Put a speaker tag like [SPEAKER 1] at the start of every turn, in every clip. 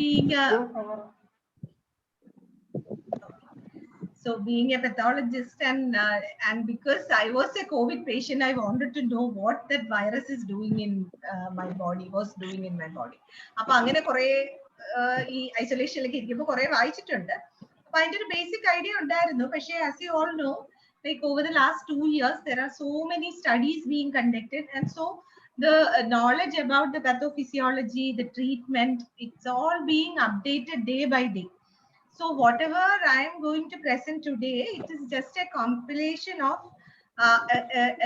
[SPEAKER 1] being a being a pathologist and because I was a COVID patient, I wanted to know what that virus is doing in my body, was doing in my body. അപ്പൊ അങ്ങനെ കുറെ ഈ ഐസൊലേഷനിലേക്ക് ഇരിക്കുമ്പോൾ കുറെ വായിച്ചിട്ടുണ്ട്. അപ്പൊ അതിന്റെ ഒരു ബേസിക് ഐഡിയ ഉണ്ടായിരുന്നു. പക്ഷേ as you all know, like over the last 2 years, there are so many studies being conducted, and so the knowledge about the pathophysiology, the treatment, it's all being updated day by day. So whatever I am going to present today, it is just a compilation of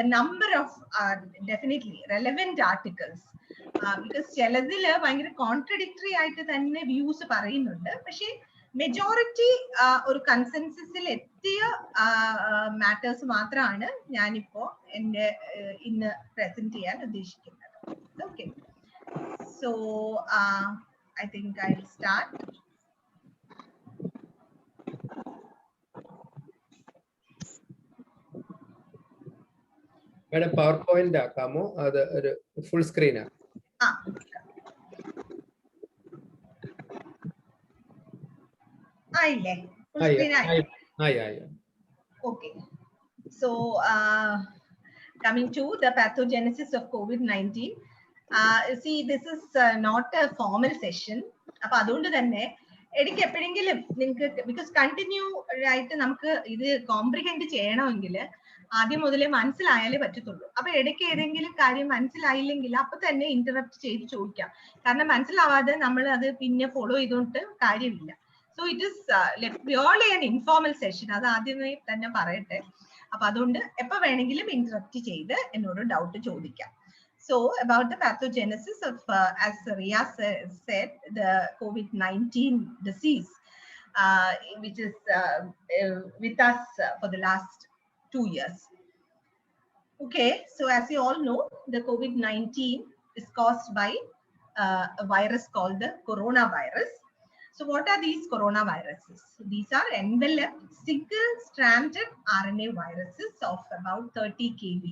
[SPEAKER 1] a number of definitely relevant articles. Because ചിലതില് ഭയങ്കര contradictory ആയിട്ട് തന്നെ views പറയുന്നുണ്ട്. പക്ഷേ majority ഒരു കൺസെൻസസിൽ എത്തിയ matters മാത്രമാണ് ഞാനിപ്പോ എന്റെ ഇന്ന് പ്രസന്റ് ചെയ്യാൻ ഉദ്ദേശിക്കുന്നത്. Okay, so I think I will start.
[SPEAKER 2] Madam, PowerPoint ആക്കാമോ? അത് ഒരു ഫുൾ സ്ക്രീൻ ആണ്.
[SPEAKER 1] ആയില്ലേ? ഫുൾ സ്ക്രീൻ
[SPEAKER 2] ആയി.
[SPEAKER 1] Okay. So coming to the pathogenesis of COVID-19, see, this is not a formal session. അപ്പൊ അതുകൊണ്ട് തന്നെ എനിക്ക് എപ്പോഴെങ്കിലും നിങ്ങൾക്ക് ബിക്കോസ് കണ്ടിന്യൂ ആയിട്ട് നമുക്ക് ഇത് കോംപ്രിഹെൻഡ് ചെയ്യണമെങ്കിൽ ആദ്യം മുതലേ മനസ്സിലായാലേ പറ്റത്തുള്ളൂ. അപ്പൊ ഇടയ്ക്ക് ഏതെങ്കിലും കാര്യം മനസ്സിലായില്ലെങ്കിൽ അപ്പൊ തന്നെ ഇന്ററപ്റ്റ് ചെയ്ത് ചോദിക്കാം. കാരണം മനസ്സിലാവാതെ നമ്മൾ അത് പിന്നെ ഫോളോ ചെയ്തുകൊണ്ട് കാര്യമില്ല. So it is purely an informal session. അത് ആദ്യമേ തന്നെ പറയട്ടെ. അപ്പൊ അതുകൊണ്ട് എപ്പോ വേണമെങ്കിലും ഇന്ററപ്റ്റ് ചെയ്ത് എന്നോട് ഡൗട്ട് ചോദിക്കാം. So about the pathogenesis of, as Riya said, the COVID-19 disease, which is with us for the last 2 years. Okay, so as you all know, the COVID-19 is caused by a virus called the coronavirus. So what are these coronaviruses? These are enveloped single-stranded RNA viruses of about 30 kb.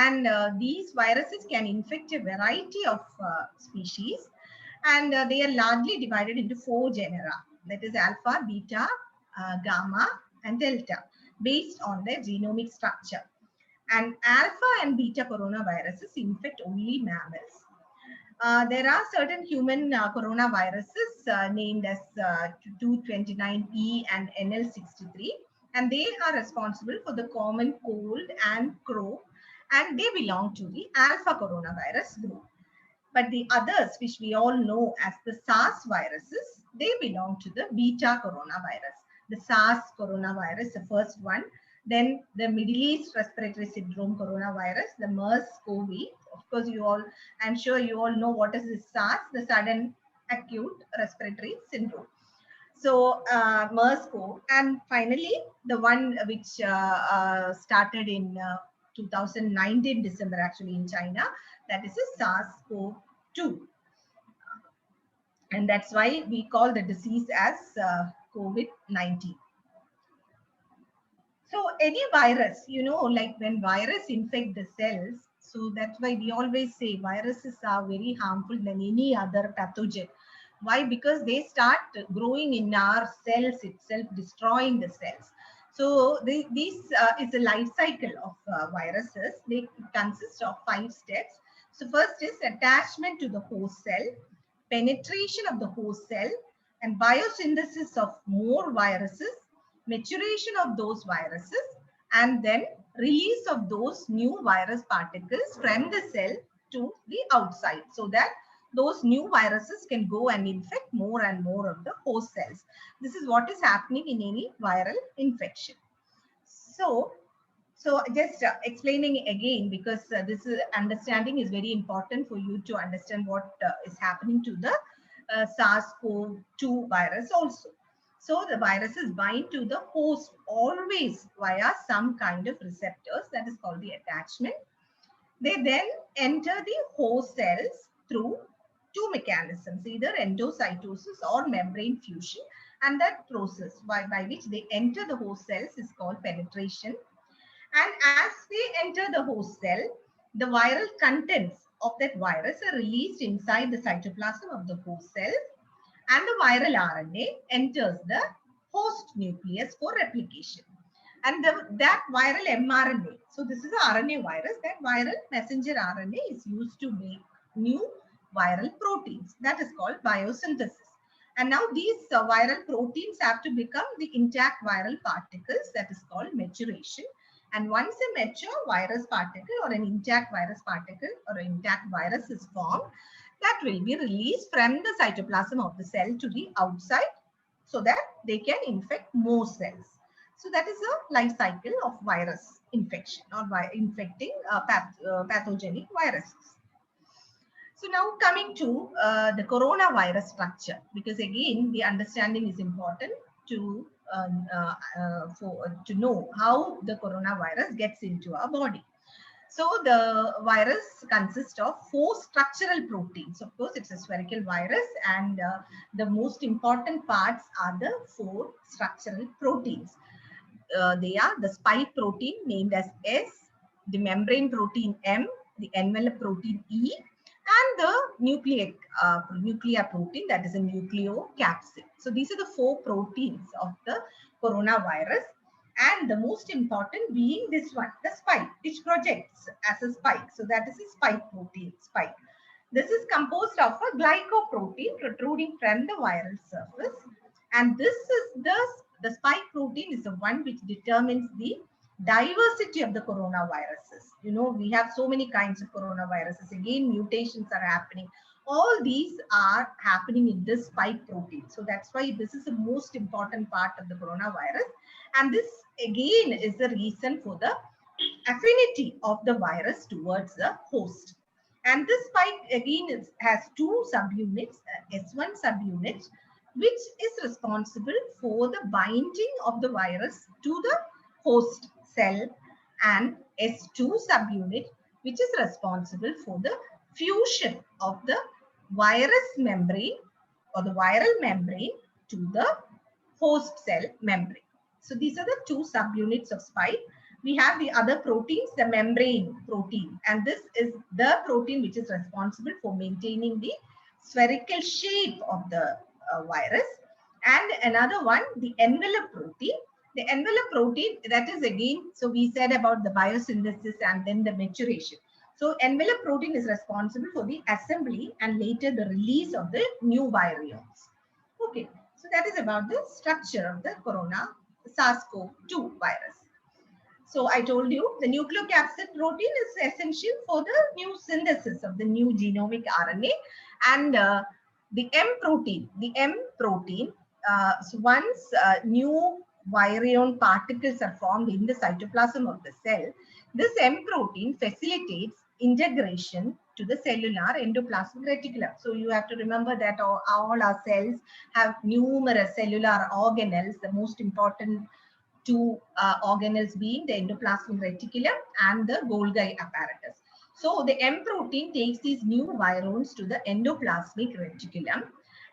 [SPEAKER 1] And these viruses can infect a variety of species, and they are largely divided into 4 genera, that is alpha, beta, gamma, and delta, based on their genomic structure. And alpha and beta coronaviruses infect only mammals. There are certain human coronaviruses named as 229E and NL63, and they are responsible for the common cold and crow, and they belong to the alpha coronavirus group. But the others, which we all know as the SARS viruses, they belong to the beta coronavirus. The SARS coronavirus, the first one, then the Middle East Respiratory Syndrome coronavirus, the MERS-CoV. Of course, I'm sure you all know what is this SARS, the sudden acute respiratory syndrome. So MERS-CoV, and finally the one which started in 2019 December actually in China, that is a SARS-CoV-2, and that's why we call the disease as COVID-19. So any virus, you know, like when virus infect the cells, so that's why we always say viruses are very harmful than any other pathogen. Why? Because they start growing in our cells itself, destroying the cells. So this is a life cycle of viruses. They consist of 5 steps. So first is attachment to the host cell, penetration of the host cell, and biosynthesis of more viruses, maturation of those viruses, and then release of those new virus particles from the cell to the outside, so that those new viruses can go and infect more and more of the host cells. This is what is happening in any viral infection. So just explaining again, because this understanding is very important for you to understand what is happening to the SARS-CoV-2 virus also. So the viruses bind to the host always via some kind of receptors, that is called the attachment. They then enter the host cells through 2 mechanisms, either endocytosis or membrane fusion, and that process by which they enter the host cells is called penetration. And as they enter the host cell, the viral contents of that virus are released inside the cytoplasm of the host cell. and the viral RNA enters the host nucleus for replication. And that viral mRNA, so this is a RNA virus, that viral messenger RNA is used to make new viral proteins. That is called biosynthesis. And now these viral proteins have to become the intact viral particles, that is called maturation. And once a mature virus particle or an intact virus particle or an intact virus is formed, that will be released from the cytoplasm of the cell to the outside so that they can infect more cells. So that is a life cycle of virus infection or by infecting pathogenic viruses. So now coming to the coronavirus structure, because again the understanding is important to to know how the coronavirus gets into our body. So the virus consists of 4 structural proteins. Of course, it's a spherical virus, and the most important parts are the 4 structural proteins. They are the spike protein named as S, the membrane protein M, the envelope protein E, and the nuclear protein, that is a nucleocapsid. So these are the 4 proteins of the coronavirus, and the most important being this one, the spike, which projects as a spike. So that is a spike protein, spike. This is composed of a glycoprotein protruding from the viral surface, and this is the spike protein is the one which determines the diversity of the coronaviruses. You know, we have so many kinds of coronaviruses. Again, mutations are happening. All these are happening in this spike protein. So that's why this is the most important part of the coronavirus. And this again is the reason for the affinity of the virus towards the host. And this spike again has 2 subunits, S1 subunit, which is responsible for the binding of the virus to the host cell, and S2 subunit, which is responsible for the fusion of the virus membrane or the viral membrane to the host cell membrane. So these are the 2 subunits of spike. We have the other proteins, the membrane protein, and this is the protein which is responsible for maintaining the spherical shape of the virus. And another one, the envelope protein. The envelope protein, that is again, so we said about the biosynthesis and then the maturation. So envelope protein is responsible for the assembly and later the release of the new virions. Okay, so that is about the structure of the corona SARS-CoV-2 virus. So I told you the nucleocapsid protein is essential for the new synthesis of the new genomic RNA, and the M protein, so once new virion particles are formed in the cytoplasm of the cell, this M protein facilitates integration to the cellular endoplasmic reticulum. So you have to remember that all our cells have numerous cellular organelles, the most important 2 organelles being the endoplasmic reticulum and the Golgi apparatus. So the M protein takes these new virions to the endoplasmic reticulum,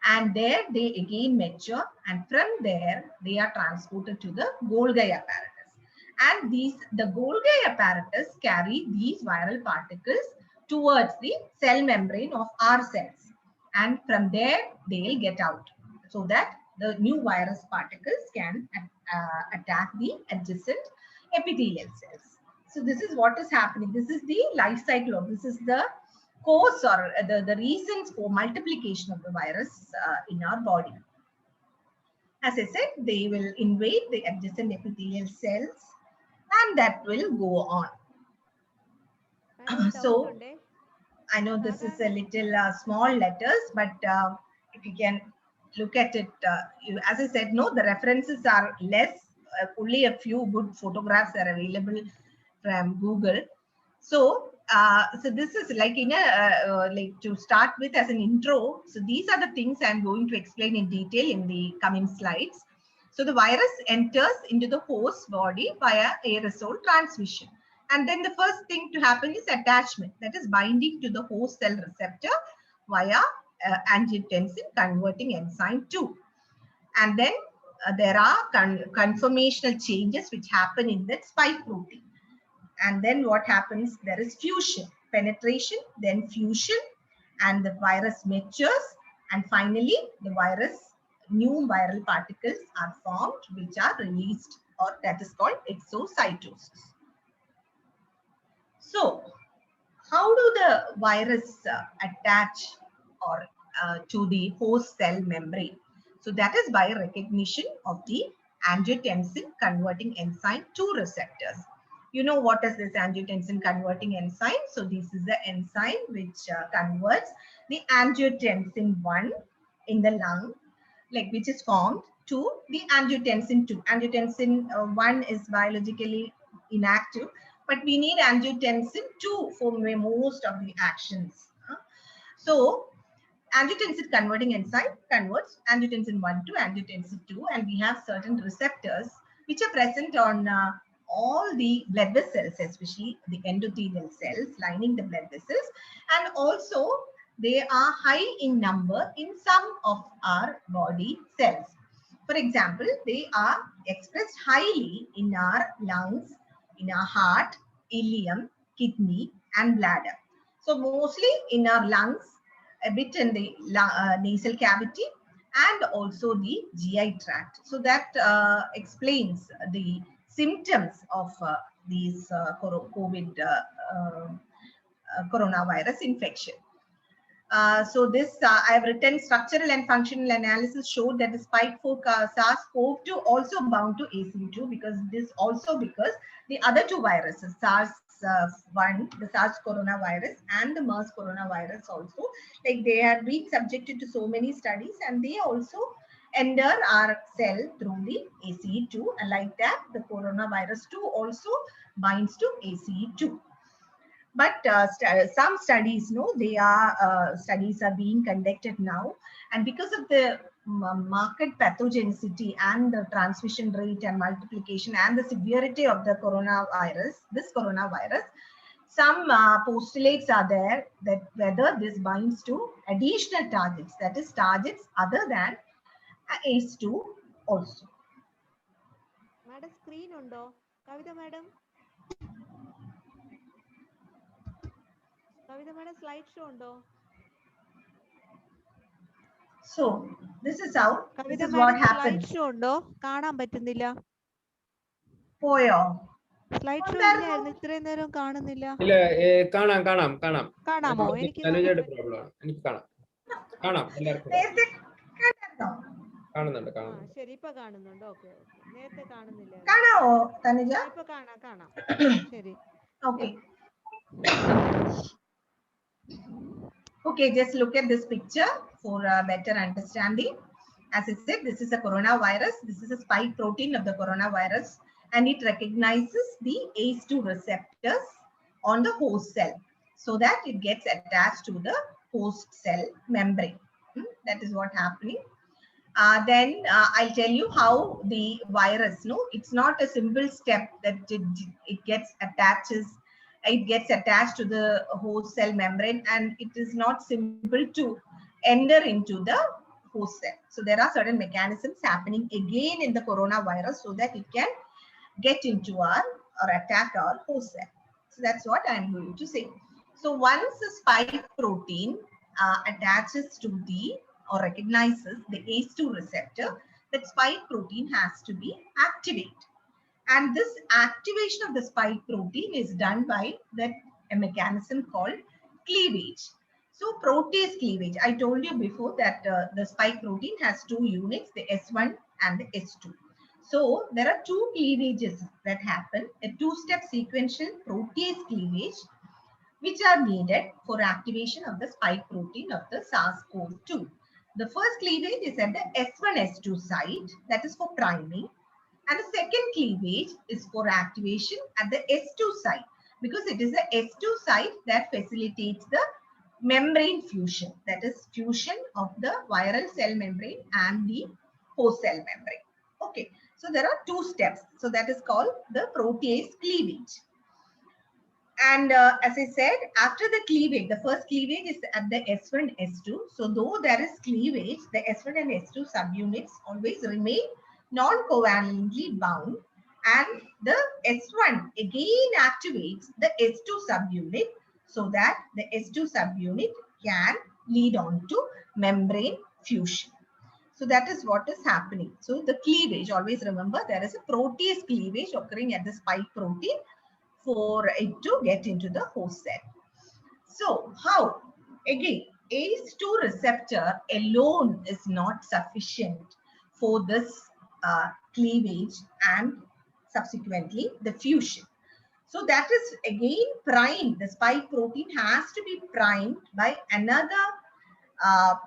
[SPEAKER 1] and there they again mature, and from there they are transported to the Golgi apparatus. And the Golgi apparatus carry these viral particles towards the cell membrane of our cells, and from there they'll get out so that the new virus particles can attack the adjacent epithelial cells. So this is what is happening. This is the life cycle of, this is the cause or the reasons for multiplication of the virus in our body. As I said, they will invade the adjacent epithelial cells, and that will go on. So I know this is a little small letters, but if you can look at it, as I said, no, the references are less. Only a few good photographs are available from Google. So, so this is like in a like to start with as an intro. So these are the things I'm going to explain in detail in the coming slides. So the virus enters into the host body via aerosol transmission. And then the first thing to happen is attachment, that is binding to the host cell receptor via angiotensin converting enzyme 2. And then there are conformational changes which happen in that spike protein. And then what happens? There is fusion, penetration, then fusion, and the virus matures, And finally, the new viral particles are formed, which are released, or that is called exocytosis. So, how do the virus attach or to the host cell membrane? So that is by recognition of the angiotensin converting enzyme 2 receptors. You know what is this angiotensin converting enzyme? So this is the enzyme which converts the angiotensin 1 in the lung, like which is formed, to the angiotensin 2. Angiotensin 1 is biologically inactive, but we need angiotensin 2 for most of the actions. So angiotensin converting enzyme converts angiotensin 1 to angiotensin 2, and we have certain receptors which are present on all the blood vessels, especially the endothelial cells lining the blood vessels, and also they are high in number in some of our body cells. For example, they are expressed highly in our lungs, in our heart, ileum, kidney, and bladder. So mostly in our lungs, a bit in the nasal cavity, and also the GI tract. So that explains the symptoms of these COVID coronavirus infection. So this, I have written structural and functional analysis showed that the spike for SARS-CoV-2 also bound to ACE2, because the other two viruses, SARS-1, the SARS coronavirus, and the MERS coronavirus also, like they have been subjected to so many studies, and they also enter our cell through the ACE2, and like that the coronavirus 2 also binds to ACE2. But some studies, studies are being conducted now, and because of the marked pathogenicity and the transmission rate and multiplication and the severity of the coronavirus, some postulates are there that whether this binds to additional targets, that is targets other than ACE2 also.
[SPEAKER 3] Madam, screen undo. Kavita madam. Kavita madam, slideshow undo.
[SPEAKER 1] So this is how, this
[SPEAKER 3] Kavita
[SPEAKER 1] is what
[SPEAKER 3] madam,
[SPEAKER 1] happens.
[SPEAKER 3] slideshow undo. കാണാൻ പറ്റുന്നില്ല.
[SPEAKER 1] പോയോ?
[SPEAKER 3] Slideshow ഇല്ലായിരുന്നു, ഇത്രയും നേരം കാണുന്നില്ല.
[SPEAKER 2] ഇല്ല, കാണാം.
[SPEAKER 3] കാണാമോ? എനിക്ക്
[SPEAKER 2] തനുജയുടെ പ്രോബ്ലം ആണ്. എനിക്ക് കാണാം എല്ലാവർക്കും കാണുന്നുണ്ട്.
[SPEAKER 3] ശരി, ഇപ്പൊ കാണുന്നുണ്ട്. ഓക്കെ, നേരത്തെ കാണുന്നില്ല.
[SPEAKER 1] കാണാവോ തനുജ?
[SPEAKER 3] ഇപ്പൊ കാണാം. ശരി.
[SPEAKER 1] Okay. Okay, just look at this picture for a better understanding. As I said, this is a coronavirus. This is a spike protein of the coronavirus, and it recognizes the ACE2 receptors on the host cell, so that it gets attached to the host cell membrane. That is what happening. Then I'll tell you how the virus, it's not a simple step that it gets attached to the host cell membrane, and it is not simple to enter into the host cell. So there are certain mechanisms happening again in the coronavirus so that it can get into or attack our host cell. So that's what I'm going to say. So once the spike protein attaches to or recognizes the ACE2 receptor, that spike protein has to be activated. And this activation of the spike protein is done by a mechanism called cleavage. So protease cleavage, I told you before that the spike protein has two units, the S1 and the S2. So there are two cleavages that happen, a two-step sequential protease cleavage, which are needed for activation of the spike protein of the SARS-CoV-2. The first cleavage is at the S1-S2 site, that is for priming. And the second cleavage is for activation at the S2 site, because it is the S2 site that facilitates the membrane fusion, that is fusion of the viral cell membrane and the host cell membrane. Okay, so there are two steps. So that is called the protease cleavage. And as I said, after the cleavage, the first cleavage is at the S1, S2. So though there is cleavage, the S1 and S2 subunits always remain non-covalently bound, and the S1 again activates the S2 subunit so that the S2 subunit can lead on to membrane fusion. So that is what is happening. So the cleavage, always remember there is a protease cleavage occurring at the spike protein for it to get into the host cell. So how? Again, ACE2 receptor alone is not sufficient for this cleavage and subsequently the fusion. So that is again primed. The spike protein has to be primed by another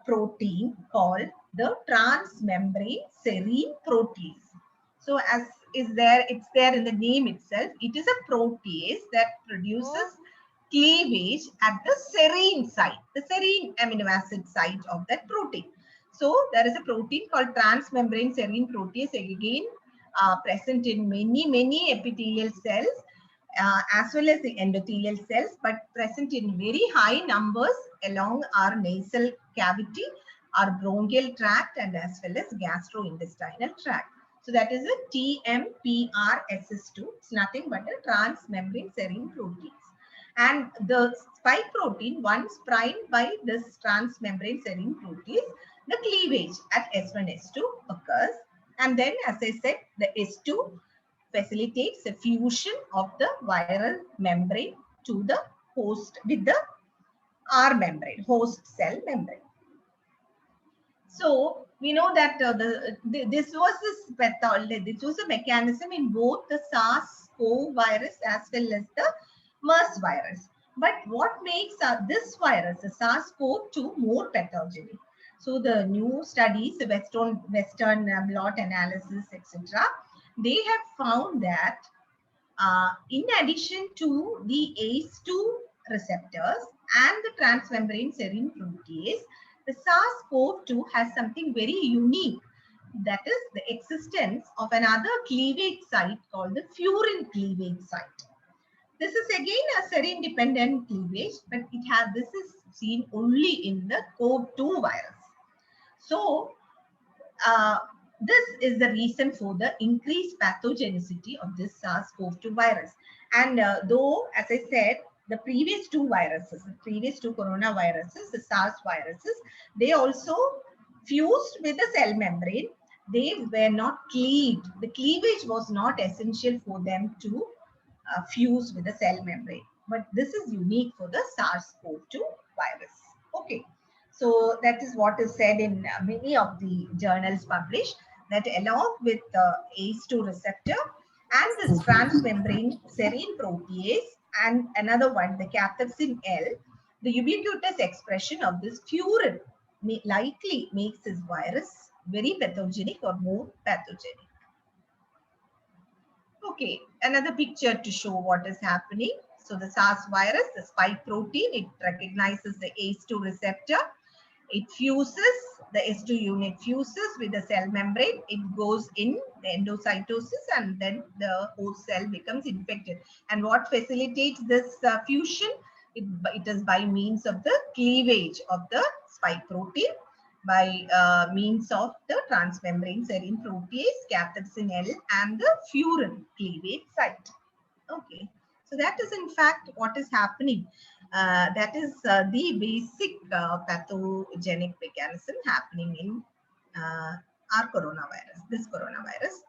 [SPEAKER 1] protein called the transmembrane serine protease. So as is there, it's there in the name itself. It is a protease that produces cleavage at the serine site, the serine amino acid site of that protein. So there is a protein called transmembrane serine protease, again present in many epithelial cells as well as the endothelial cells, but present in very high numbers along our nasal cavity, our bronchial tract, and as well as gastrointestinal tract. So that is a TMPRSS2. It's nothing but a transmembrane serine proteins. And the spike protein, once primed by this transmembrane serine protease, the cleavage at S1S2 occurs. And then, as I said, the S2 facilitates the fusion of the viral membrane to the host with the R membrane, host cell membrane. So we know that this was a mechanism in both the SARS-CoV virus as well as the MERS virus. But what makes this virus, the SARS-CoV-2, more pathogenic? So the new studies, the Western blot analysis, etc., they have found that in addition to the ACE2 receptors and the transmembrane serine protease, the SARS-CoV-2 has something very unique. That is the existence of another cleavage site called the furin cleavage site. This is again a serine-dependent cleavage, but this is seen only in the CoV-2 virus. So, this is the reason for the increased pathogenicity of this SARS-CoV-2 virus. And though, as I said, the previous two viruses, the previous two coronaviruses, the SARS viruses, they also fused with the cell membrane. They were not cleaved. The cleavage was not essential for them to fuse with the cell membrane. But this is unique for the SARS-CoV-2 virus. Okay. So that is what is said in many of the journals published, that along with the ACE2 receptor and this transmembrane serine protease and another one, the cathepsin L, the ubiquitous expression of this furin likely makes this virus very pathogenic or more pathogenic. Okay, another picture to show what is happening. So the SARS virus, the spike protein, it recognizes the ACE2 receptor. It fuses, the S2 unit fuses with the cell membrane. It goes in the endocytosis and then the host cell becomes infected. And what facilitates this fusion? It is by means of the cleavage of the spike protein, by means of the transmembrane serine protease, cathepsin L, and the furin cleavage site. Okay, so that is in fact what is happening. That is the basic pathogenic mechanism happening in our coronavirus, this coronavirus.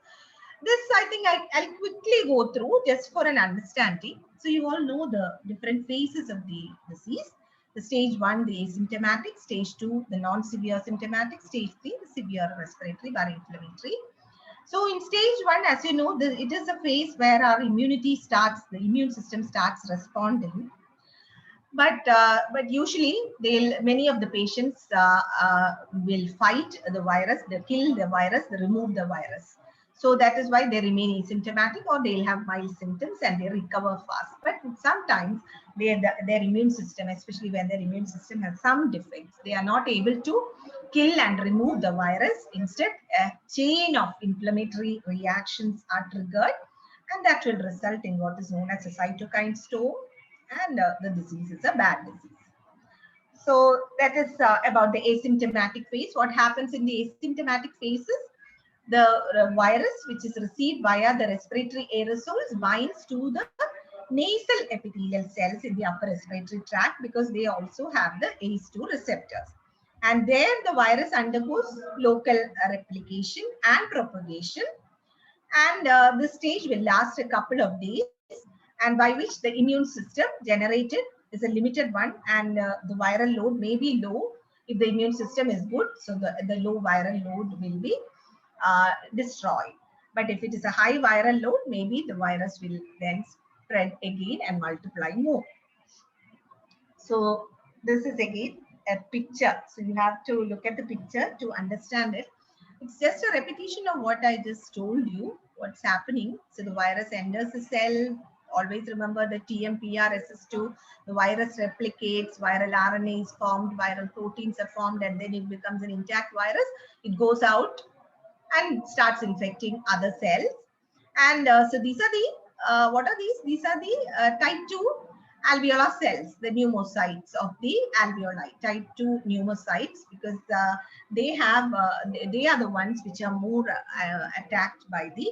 [SPEAKER 1] This I think I'll quickly go through just for an understanding. So you all know the different phases of the disease. The stage 1, the asymptomatic, stage 2, the non-severe symptomatic, stage 3, the severe respiratory bar inflammatory. So in stage 1, as you know, it is a phase where our immunity starts, the immune system starts responding. But usually many of the patients will fight the virus, they kill the virus, they remove the virus. So that is why they remain asymptomatic or they'll have mild symptoms and they recover fast. But sometimes their immune system, especially when their immune system has some defects, they are not able to kill and remove the virus. Instead, a chain of inflammatory reactions are triggered, and that will result in what is known as a cytokine storm, and the disease is a bad disease. So that is about the asymptomatic phase. What happens in the asymptomatic phases? The virus, which is received via the respiratory aerosols, binds to the nasal epithelial cells in the upper respiratory tract because they also have the ACE2 receptors. And there the virus undergoes local replication and propagation. And this stage will last a couple of days, and by which the immune system generated is a limited one, and the viral load may be low if the immune system is good. So the low viral load will be destroyed. But if it is a high viral load, maybe the virus will then spread again and multiply more. So this is again a picture. So you have to look at the picture to understand it. It's just a repetition of what I just told you, what's happening. So the virus enters the cell. Always remember the TMPRSS2. The virus replicates, viral RNA is formed, viral proteins are formed, and then it becomes an intact virus. It goes out and starts infecting other cells. And so these are the, what are these? These are the type 2 alveolar cells, the pneumocytes of the alveoli, type 2 pneumocytes, because they are the ones which are more attacked by the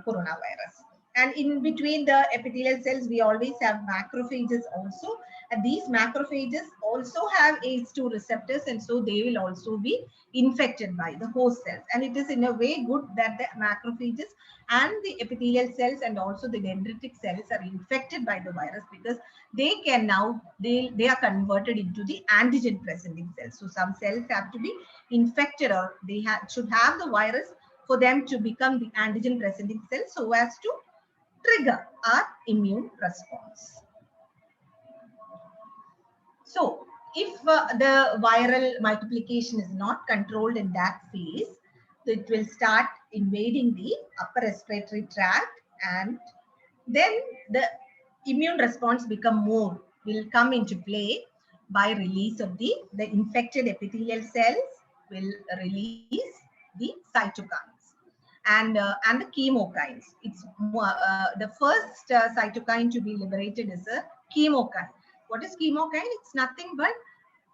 [SPEAKER 1] coronavirus. And in between the epithelial cells, we always have macrophages also. And these macrophages also have ACE2 receptors, and so they will also be infected by the host cells. And it is in a way good that the macrophages and the epithelial cells and also the dendritic cells are infected by the virus, because they can now, they are converted into the antigen presenting cells. So some cells have to be infected, or they should have the virus for them to become the antigen presenting cells, so as to trigger our immune response. So if the viral multiplication is not controlled in that phase, it will start invading the upper respiratory tract, and then the immune response will come into play by release of the infected epithelial cells will release the cytokines and the chemokines. It's the first cytokine to be liberated is a chemokine. What is chemokine? It's nothing but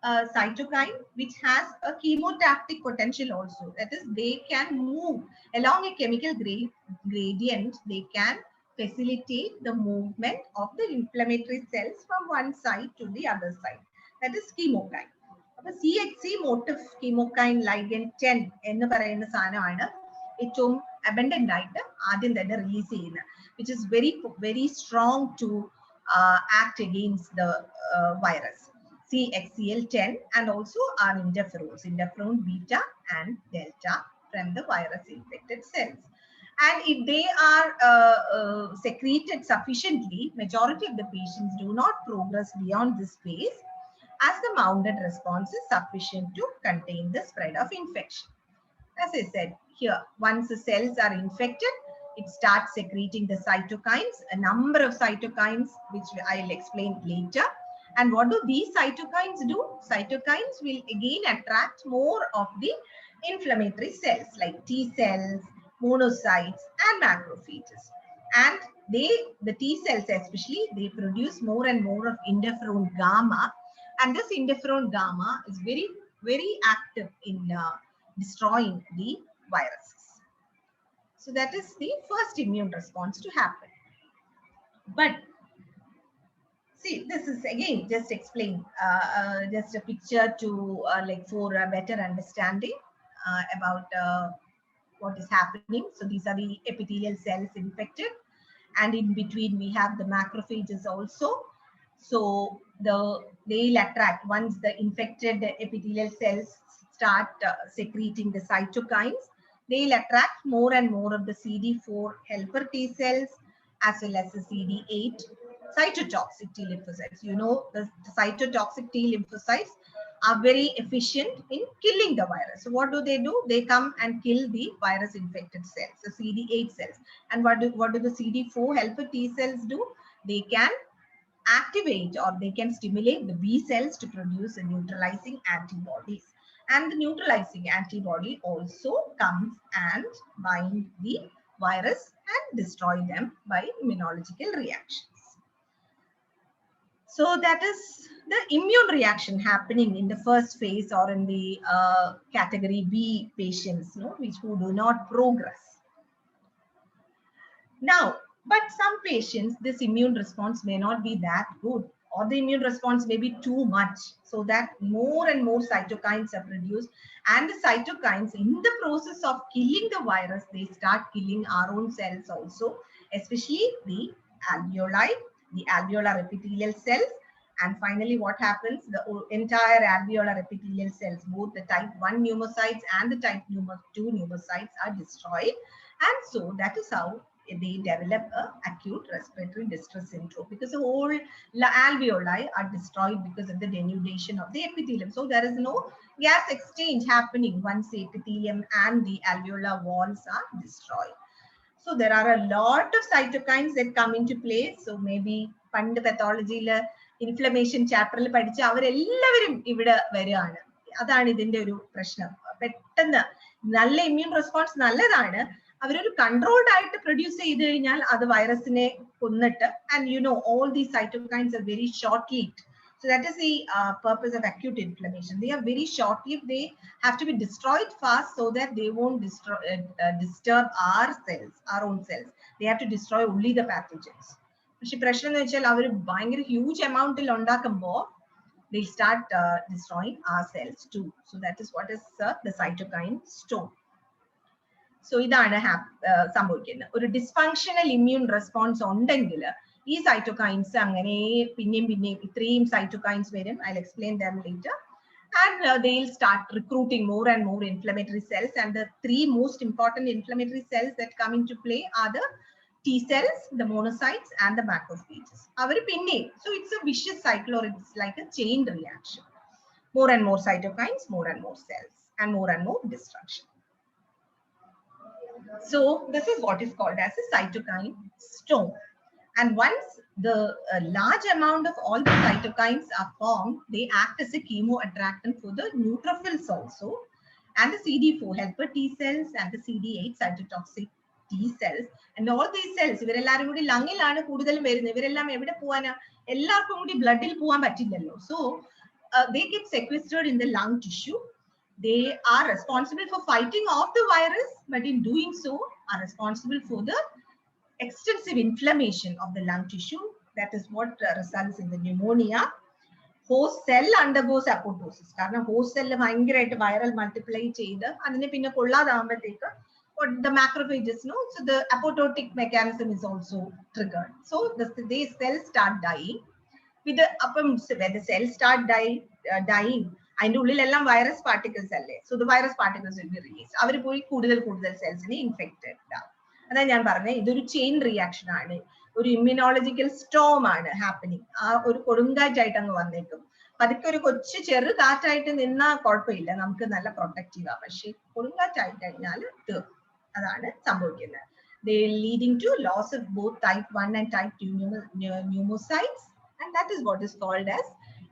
[SPEAKER 1] a cytokine which has a chemotactic potential also. That is, they can move along a chemical gradient. They can facilitate the movement of the inflammatory cells from one side to the other side. That is chemokine. അപ്പോൾ CHC motif chemokine ligand 10 എന്ന് പറയുന്ന സാധനമാണ് ഏറ്റവും abundant ആയിട്ട് ആദ്യം തന്നെ release ചെയ്യുന്നത്, which is very strong to act against the virus. CXCL10 and also our interferon beta and delta from the virus infected cells. And if they are secreted sufficiently, majority of the patients do not progress beyond this phase, as the mounted response is sufficient to contain the spread of infection. As I said here, once the cells are infected, it starts secreting the cytokines, a number of cytokines, which I'll explain later. And what do these cytokines do? Cytokines will again attract more of the inflammatory cells like T cells, monocytes, and macrophages. And the T cells especially, they produce more and more of interferon gamma. And this interferon gamma is very active in destroying the viruses. So that is the first immune response to happen. But see, this is again just explain, just a picture to like for a better understanding about what is happening. So these are the epithelial cells infected, and in between we have the macrophages also. So they'll attract, once the infected epithelial cells start secreting the cytokines, they'll attract more and more of the CD4 helper T cells as well as the CD8 cytotoxic T lymphocytes. You know, the cytotoxic T lymphocytes are very efficient in killing the virus. So what do? They come and kill the virus infected cells, the CD8 cells. And what do the CD4 helper T cells do? They can activate, or they can stimulate the B cells to produce a neutralizing antibodies. And the neutralizing antibody also comes and bind the virus and destroy them by immunological reactions. So that is the immune reaction happening in the first phase, or in the category B patients, who do not progress. Now, But some patients, this immune response may not be that good, or the immune response may be too much, so that more and more cytokines are produced. And the cytokines, in the process of killing the virus, they start killing our own cells also, especially the alveoli, the alveolar epithelial cells. And finally, what happens? The entire alveolar epithelial cells, both the type 1 pneumocytes and the type 2 pneumocytes, are destroyed. And so that is how they develop a acute respiratory distress syndrome, because the whole alveoli are destroyed because of the denudation of the epithelium. So there is no gas exchange happening once the epithelium and the alveolar walls are destroyed. So there are a lot of cytokines that come into play. So maybe പണ്ട് pathology inflammation chapter പഠിച്ച അവരെല്ലാവരും ഇവിടെ വരികയാണ്. അതാണ് ഇതിന്റെ ഒരു പ്രശ്നം. പെട്ടെന്ന് നല്ല ഇമ്മ്യൂൺ റെസ്പോൺസ് നല്ലതാണ്, അവരൊരു കൺട്രോൾഡ് ആയിട്ട് പ്രൊഡ്യൂസ് ചെയ്ത് കഴിഞ്ഞാൽ അത് വൈറസിനെ കൊന്നിട്ട്, and you know all these cytokines are very short lived. So that is the purpose of acute inflammation. They are very short lived. They have to be destroyed fast so that they won't disturb our cells, our own cells. They have to destroy only the pathogens. പക്ഷെ പ്രശ്നം എന്ന് വെച്ചാൽ അവർ ഭയങ്കര huge എമൗണ്ടിൽ ഉണ്ടാക്കുമ്പോൾ they start destroying our cells too. So that is what is the cytokine storm. So ഇതാണ് സംഭവിക്കുന്നത്. ഒരു dysfunctional immune response ഉണ്ടെങ്കിൽ ഈ സൈറ്റോകൈൻസ് അങ്ങനെ പിന്നെയും ഇത്രയും സൈറ്റോകൈൻസ് വരും. I'll explain them later. And they'll start recruiting more and more inflammatory cells. And the three most important inflammatory cells that come into play are the T cells, the monocytes, and the macrophages. So it's a vicious cycle, or it's like a chain reaction. More and more cytokines, more and more cells, and more destruction. So this is what is called as a cytokine storm. And once the large amount of all the cytokines are formed, they act as a chemoattractant for the neutrophils also, and the CD4 helper T cells, and the CD8 cytotoxic T cells. And all these cells, ഇവരെല്ലാരും കൂടി ലങ്ങിലാണ് കൂടുതലും വരുന്നത്. ഇവരെല്ലാം എവിടെ പോവാനാ? എല്ലാവർക്കും കൂടി ബ്ലഡിൽ പോവാൻ പറ്റില്ലല്ലോ. So they get sequestered in the lung tissue. They are responsible for fighting off the virus, but in doing so are responsible for the extensive inflammation of the lung tissue. That is what results in the pneumonia. Host cell undergoes apoptosis. കാരണം host cell ഭയങ്കരമായിട്ട് viral multiply ചെയ്ത് അതിനെ പിന്നെ കൊള്ളാതാകുമ്പോഴത്തേക്ക് the macrophages, no? So the apoptotic mechanism is also triggered. So the cells start dying. With the when the cells start dying, അതിന്റെ ഉള്ളിലെല്ലാം virus particles അല്ലേ. So the virus particles will be release. അവർ പോയി കൂടുതൽ സെൽസിനെ infected ആവും. അതാ ഞാൻ പറഞ്ഞത്, ഇതൊരു ചെയിൻ റിയാക്ഷൻ ആണ്, ഒരു ഇമ്മ്യൂണോളജിക്കൽ സ്റ്റോം ആണ് ഹാപ്പനിങ്. ആ ഒരു കൊടുങ്കാറ്റായിട്ട് അങ്ങ് വന്നേക്കും. പതുക്കെ ഒരു കൊച്ചു ചെറു കാറ്റായിട്ട് നിന്നാൽ കുഴപ്പമില്ല, നമുക്ക് നല്ല പ്രൊട്ടക്റ്റീവാ. പക്ഷെ കൊടുങ്കാറ്റായി കഴിഞ്ഞാൽ തീർന്നു. അതാണ് സംഭവിക്കുന്നത്. They leading to loss of both type 1 and type 2 pneumocytes, and that is what is called as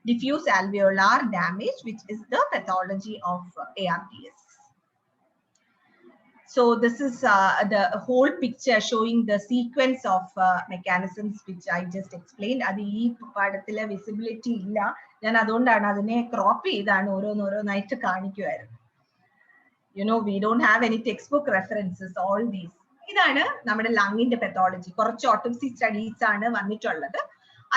[SPEAKER 1] diffuse alveolar damage, which is the pathology of ARDS. So this is the whole picture showing the sequence of mechanisms which I just explained. അത് ഈ പാഠത്തിലെ visibility ഇല്ല, ഞാൻ അതുകൊണ്ടാണ് അതിനെ crop ചെയ്താണ് ഓരോന്നായിട്ട് കാണിക്കുമായിരുന്നു. You know, we don't have any textbook references, all these. ഇതാണ് നമ്മുടെ ലങ്ങിന്റെ പെത്തോളജി. കുറച്ച് ഓട്ടോപ്സി സ്റ്റഡീസ് ആണ് വന്നിട്ടുള്ളത്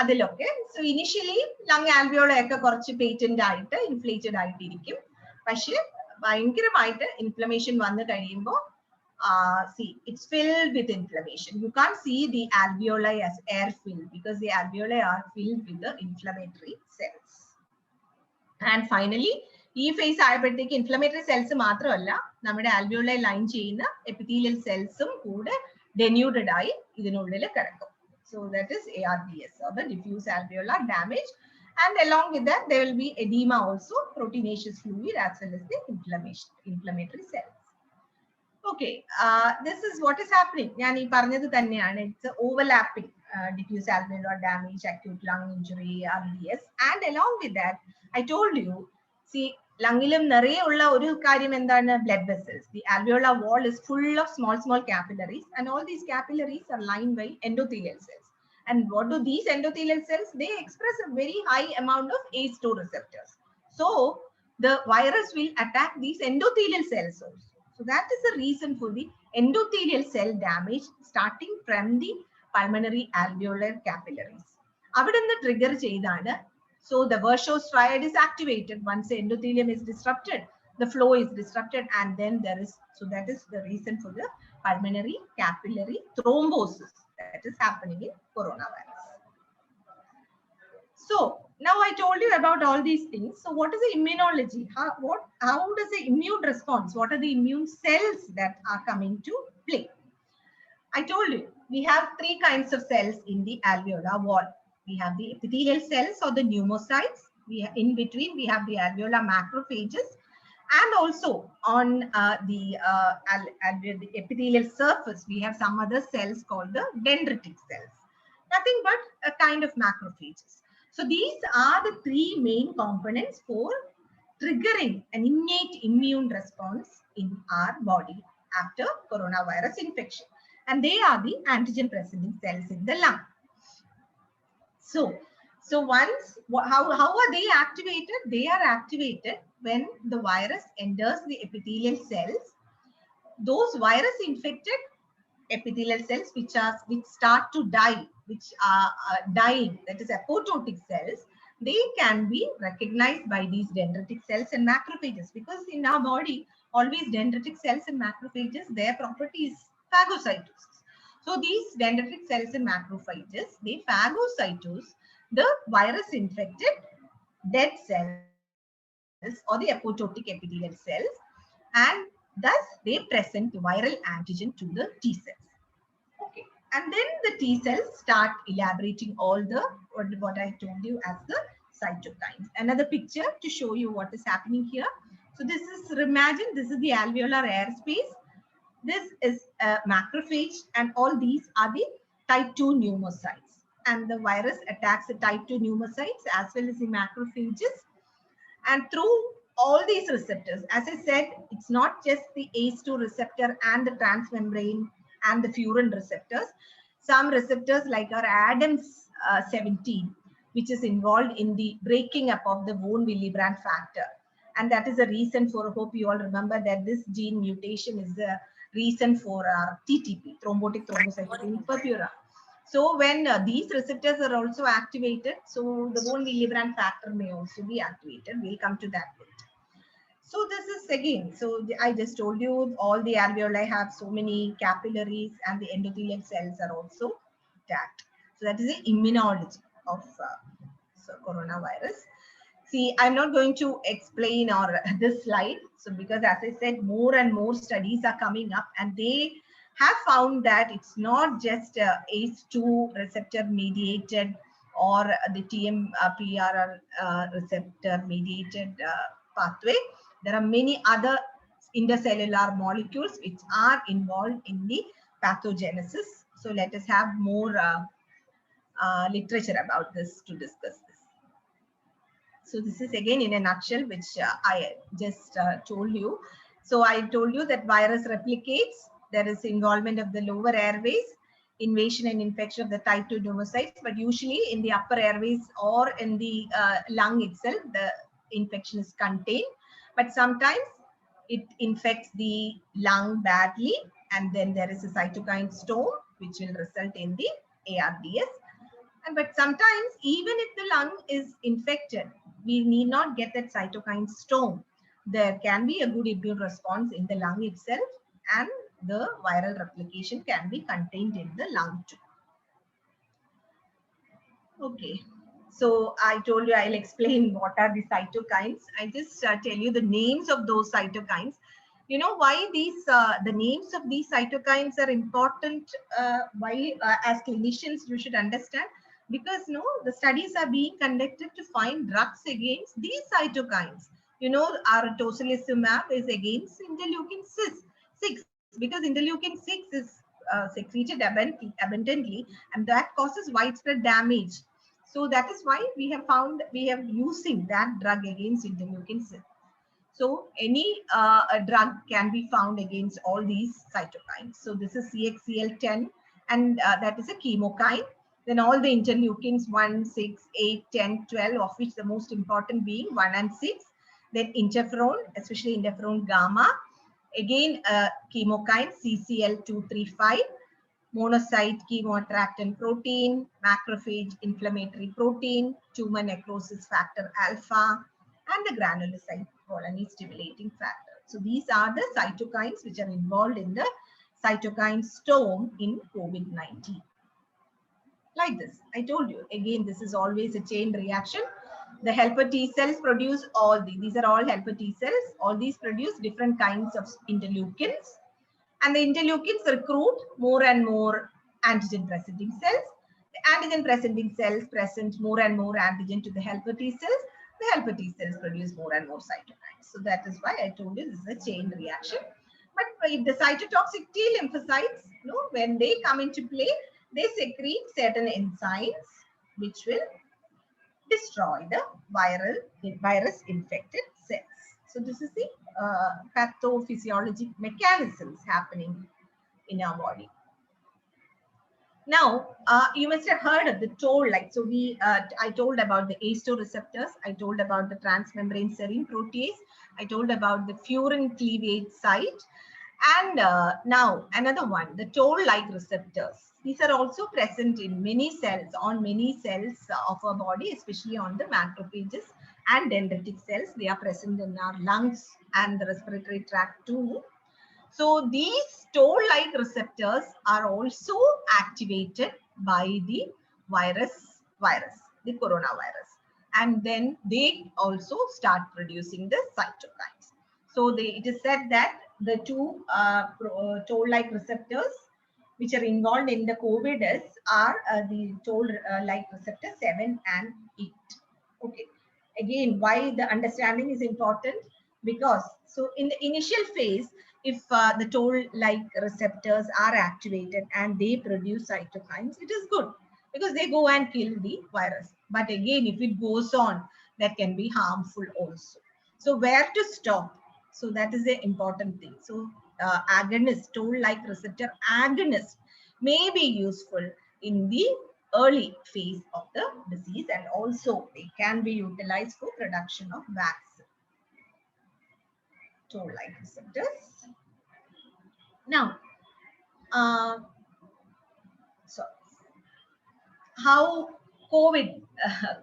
[SPEAKER 1] അതിലൊക്കെ. സോ ഇനിഷ്യലി ലങ് ആൽവിയോളൊക്കെ കുറച്ച് പേറ്റന്റ് ആയിട്ട് ഇൻഫ്ലേറ്റഡ് ആയിട്ടിരിക്കും. പക്ഷെ ഭയങ്കരമായിട്ട് ഇൻഫ്ലമേഷൻ വന്നു കഴിയുമ്പോൾ see, it's filled with inflammation. You can't see the alveoli as air filled because the alveoli are filled with the inflammatory cells. And finally, ഈ ഫേസ് ആയപ്പോഴത്തേക്ക് inflammatory cells മാത്രമല്ല, നമ്മുടെ ആൽവിയോളെ ലൈൻ ചെയ്യുന്ന എപ്പിത്തീലിയൽ സെൽസും കൂടെ ഡെന്യൂഡഡ് ആയി ഇതിനുള്ളിൽ കിടക്കും. So that is ARDS, or the diffuse alveolar damage. And along with that, there will be edema also, proteinaceous fluid, as well as the inflammatory cells. Okay, this is what is happening. ഞാൻ ഈ പറഞ്ഞത് തന്നെയാണ്. It's overlapping diffuse alveolar damage, acute lung injury, ARDS. And along with that, I told you, see, ലങ്ങിലും നിറയെ ഉള്ള ഒരു കാര്യം എന്താണ്? Blood vessels. The alveolar wall is full of small capillaries, and all these capillaries are lined by endothelial cells. And what do these endothelial cells? They express a very high amount of ACE2 receptors. So the virus will attack these endothelial cells also. So that is the reason for the endothelial cell damage, starting from the pulmonary alveolar capillaries. Avidunnu trigger cheydana. So the Virchow's triad is activated once the endothelium is disrupted. The flow is disrupted, and then there is, so that is the reason for the pulmonary capillary thrombosis that is happening in coronavirus. So now I told you about all these things. So what is the immunology? How does the immune response? What are the immune cells that are coming to play? I told you we have three kinds of cells in the alveolar wall. We have the epithelial cells or the pneumocytes. In between we have the alveolar macrophages, and also on the epithelial surface we have some other cells called the dendritic cells. Nothing but a kind of macrophages. So these are the three main components for triggering an innate immune response in our body after coronavirus infection. And they are the antigen presenting cells in the lung. So once, how are they activated? They are activated when the virus enters the epithelial cells. Those virus infected epithelial cells which start to die, which are dying, that is apoptotic cells, they can be recognized by these dendritic cells and macrophages, because in our body always dendritic cells and macrophages, their property is phagocytosis. So these dendritic cells and macrophages, they phagocytose the virus infected dead cells or the apoptotic epithelial cells, and thus they present the viral antigen to the T cells. Okay, and then the T cells start elaborating all the what I told you as the cytokines. Another picture to show you what is happening here. So this is, imagine this is the alveolar airspace. This is a macrophage, and all these are the type 2 pneumocytes. And the virus attacks the type 2 pneumocytes as well as the macrophages. And through all these receptors, as I said, it's not just the ACE2 receptor and the transmembrane and the furin receptors. Some receptors like our ADAMS17, which is involved in the breaking up of the von Willebrand factor. And that is the reason for, hope you all remember that this gene mutation is the reason for our TTP, thrombotic thrombocytopenic purpura. So when these receptors are also activated, so the von Willebrand factor may also be activated. We'll come to that bit. So this is again, so I just told you all the alveoli have so many capillaries, and the endothelial cells are also attacked. So that is the immunology of coronavirus. See, I'm not going to explain this slide. So because as I said, more and more studies are coming up, and they have found that it's not just ACE2 receptor mediated or the TMPRR receptor mediated pathway. There are many other intercellular molecules which are involved in the pathogenesis. So let us have more literature about this to discuss this. So this is again in a nutshell, which I just told you. So I told you that virus replicates. There is involvement of the lower airways, invasion and infection of the type 2 pneumocytes, but usually in the upper airways or in the lung itself, the infection is contained. But sometimes it infects the lung badly, and then there is a cytokine storm, which will result in the ARDS. But sometimes, even if the lung is infected, we need not get that cytokine storm. There can be a good immune response in the lung itself, and the viral replication can be contained in the lung too. Okay. So I told you I'll explain what are the cytokines. I just tell you the names of those cytokines. You know why these the names of these cytokines are important? Why as clinicians you should understand, because the studies are being conducted to find drugs against these cytokines. Our tocilizumab is against interleukin 6 because interleukin 6 is secreted abundantly, and that causes widespread damage. So that is why we have using that drug against interleukin 6. So any drug can be found against all these cytokines. So this is CXCL10, and that is a chemokine. Then all the interleukins 1, 6, 8, 10, 12, of which the most important being 1 and 6. Then interferon, especially interferon gamma. Again, chemokine CCL235. monocyte chemoattractant protein, macrophage inflammatory protein, tumor necrosis factor alpha, and the granulocyte colony stimulating factor. So these are the cytokines which are involved in the cytokine storm in COVID-19. Like this, I told you, again, this is always a chain reaction. The helper T cells produce all these are all helper T cells. All these produce different kinds of interleukins. And the interleukins recruit more and more antigen presenting cells. The antigen presenting cells present more and more antigen to the helper T cells. The helper T cells produce more and more cytokines. So that is why I told you this is a chain reaction. But if the cytotoxic T lymphocytes, when they come into play, they secrete certain enzymes which will destroy the virus infected cells. So this is the pathophysiologic mechanisms happening in our body. Now, you must have heard of the toll-like. So I told about the ACE2 receptors. I told about the transmembrane serine protease. I told about the furin cleavage site. And now another one, the toll-like receptors. These are also present in many cells, on many cells of our body, especially on the macrophages and dendritic cells. They are present in our lungs and the respiratory tract too. So these toll-like receptors are also activated by the virus, the coronavirus. And then they also start producing the cytokines. So it is said that the two toll-like receptors which are involved in the COVID are the toll-like receptor 7 and 8. Okay. Again, why the understanding is important? Because so in the initial phase, if the toll-like receptors are activated and they produce cytokines, it is good because they go and kill the virus. But again, if it goes on, that can be harmful also. So where to stop? So that is the important thing. So agonist, toll-like receptor agonist may be useful in the early phase of the disease, and also they can be utilized for production of vaccine. Toll-like receptors. Now, so how COVID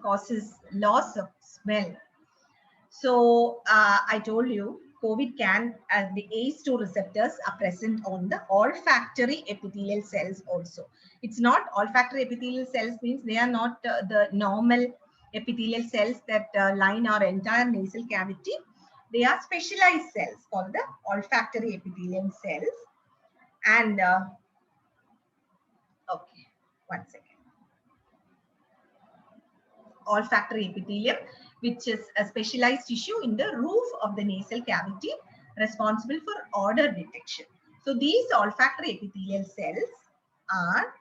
[SPEAKER 1] causes loss of smell. So I told you COVID can, the ACE2 receptors are present on the olfactory epithelial cells also. It's not olfactory epithelial cells means they are not the normal epithelial cells that line our entire nasal cavity. They are specialized cells called the olfactory epithelial cells. And okay, 1 second. Olfactory epithelium, which is a specialized tissue in the roof of the nasal cavity responsible for odor detection. So these olfactory epithelial cells are